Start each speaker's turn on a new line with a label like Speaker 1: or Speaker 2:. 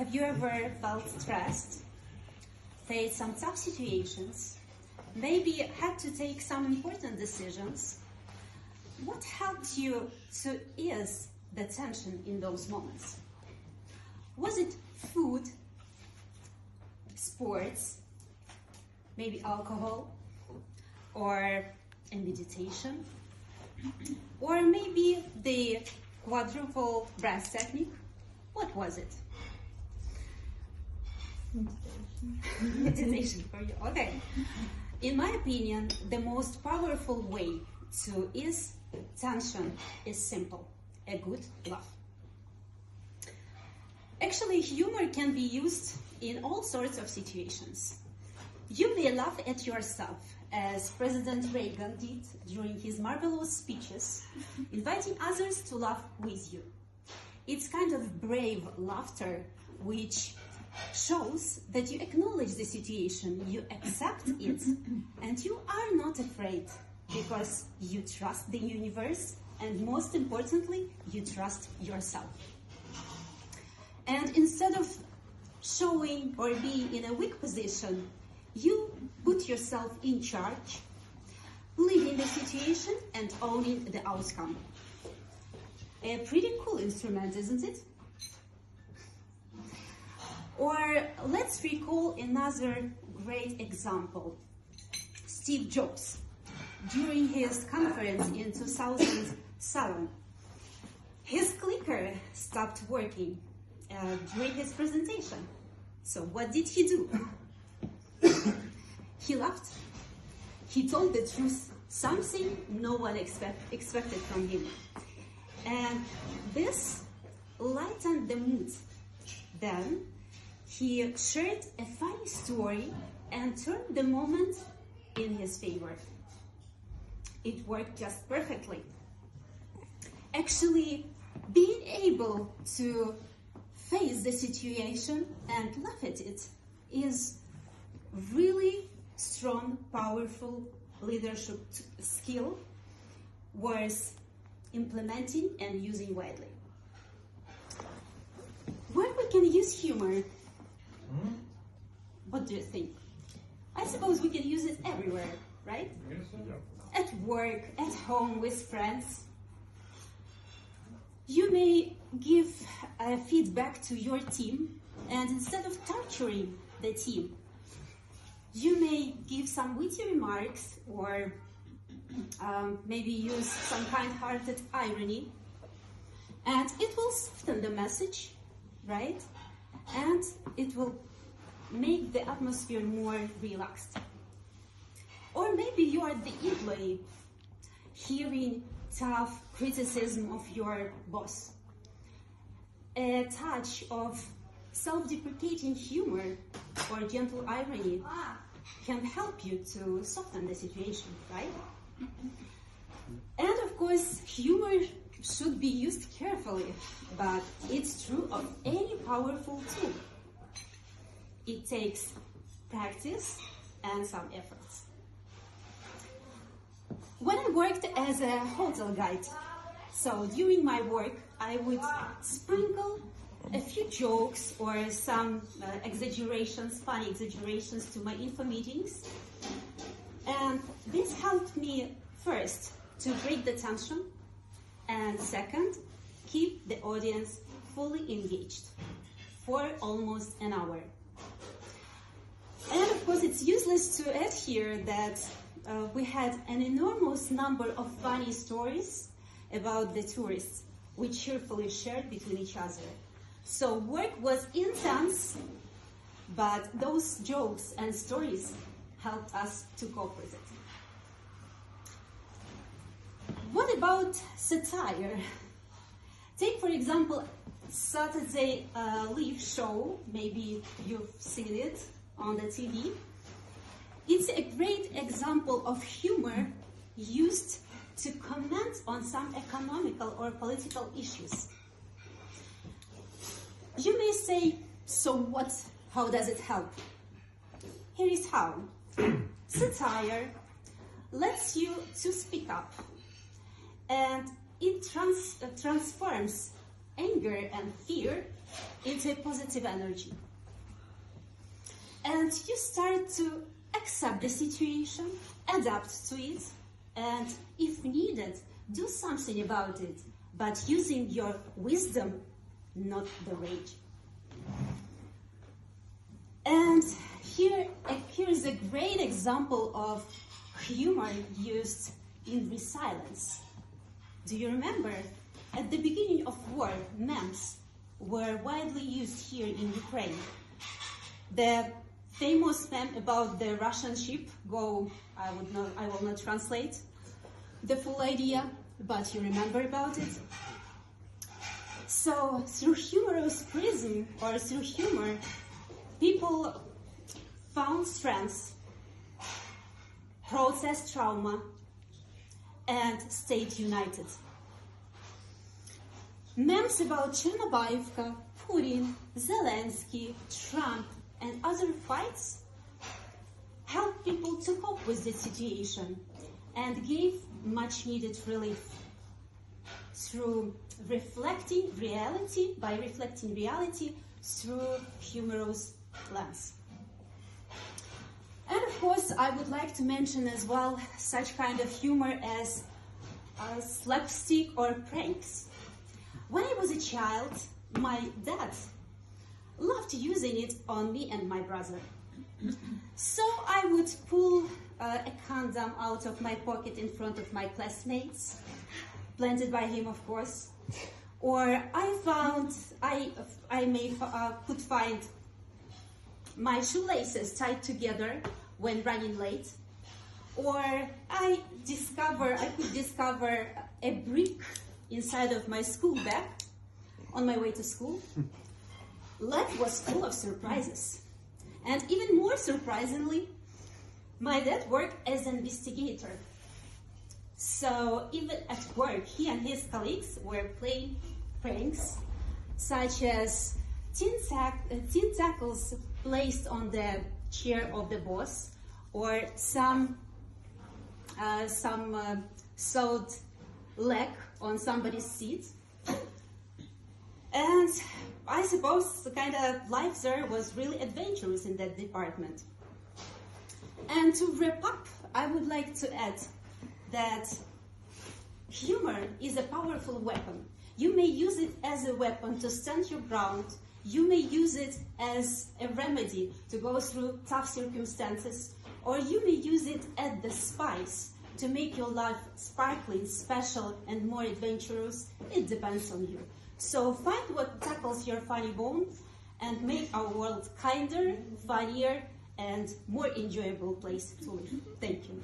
Speaker 1: Have you ever felt stressed, faced some tough situations, maybe had to take some important decisions? What helped you to ease the tension in those moments? Was it food, sports, maybe alcohol, or a meditation, or maybe the quadruple breath technique? What was it? Meditation for you. Okay. In my opinion, the most powerful way to ease tension is simple: a good laugh. Actually, humor can be used in all sorts of situations. You may laugh at yourself, as President Reagan did during his marvelous speeches, inviting others to laugh with you. It's kind of brave laughter, which shows that you acknowledge the situation, you accept it, and you are not afraid because you trust the universe, and most importantly, you trust yourself. And instead of showing or being in a weak position, you put yourself in charge, leading the situation and owning the outcome. A pretty cool instrument, isn't it? Or let's recall another great example. Steve Jobs, during his conference in 2007, his clicker stopped working during his presentation. So what did he do? He laughed. He told the truth, something no one expected from him. And this lightened the mood. Then he shared a funny story and turned the moment in his favor. It worked just perfectly. Actually, being able to face the situation and laugh at it is really strong, powerful leadership skill worth implementing and using widely. Where we can use humor? What do you think? I suppose we can use it everywhere, right?
Speaker 2: Yes,
Speaker 1: At work, at home, with friends. You may give feedback to your team, and instead of torturing the team, you may give some witty remarks or maybe use some kind-hearted irony, and it will soften the message, right? And it will make the atmosphere more relaxed. Or maybe you are the employee hearing tough criticism of your boss. A touch of self-deprecating humor or gentle irony can help you to soften the situation, right? And of course, humor should be used carefully, but it's true of any powerful tool. It takes practice and some efforts. When I worked as a hotel guide, so during my work, I would sprinkle a few jokes or some exaggerations, funny exaggerations to my info meetings. And this helped me first to break the tension, and second, keep the audience fully engaged for almost an hour. And of course, it's useless to add here that we had an enormous number of funny stories about the tourists, we cheerfully shared between each other. So work was intense, but those jokes and stories helped us to cope with it. What about satire? Take, for example, Saturday Live show. Maybe you've seen it on the TV. It's a great example of humor used to comment on some economical or political issues. You may say, so what? How does it help? Here is how. Satire lets you to speak up, and it transforms anger and fear into positive energy. And you start to accept the situation, adapt to it, and if needed, do something about it, but using your wisdom, not the rage. And here's a great example of humor used in resilience. Do you remember? At the beginning of war, memes were widely used here in Ukraine. The famous meme about the Russian ship, I will not translate the full idea, but you remember about it. So through humorous prism, or through humor, people found strength, processed trauma, and stayed united. Memes about Chernobyl, Putin, Zelensky, Trump, and other fights helped people to cope with the situation and gave much needed relief through reflecting reality through humorous lens. And of course, I would like to mention as well such kind of humor as slapstick or pranks. When I was a child, my dad loved using it on me and my brother. So I would pull a condom out of my pocket in front of my classmates, planted by him, of course. Or I could find my shoelaces tied together when running late. Or I could discover a brick inside of my school bag on my way to school. Life was full of surprises. And even more surprisingly, my dad worked as an investigator. So even at work, he and his colleagues were playing pranks, such as tin tackles placed on the chair of the boss, or some sewed leg on somebody's seat. And I suppose the kind of life there was really adventurous in that department. And to wrap up, I would like to add that humor is a powerful weapon. You may use it as a weapon to stand your ground. You may use it as a remedy to go through tough circumstances, or you may use it as the spice to make your life sparkling, special, and more adventurous. It depends on you. So find what tackles your funny bone and make our world kinder, funnier, and more enjoyable place to live. Thank you.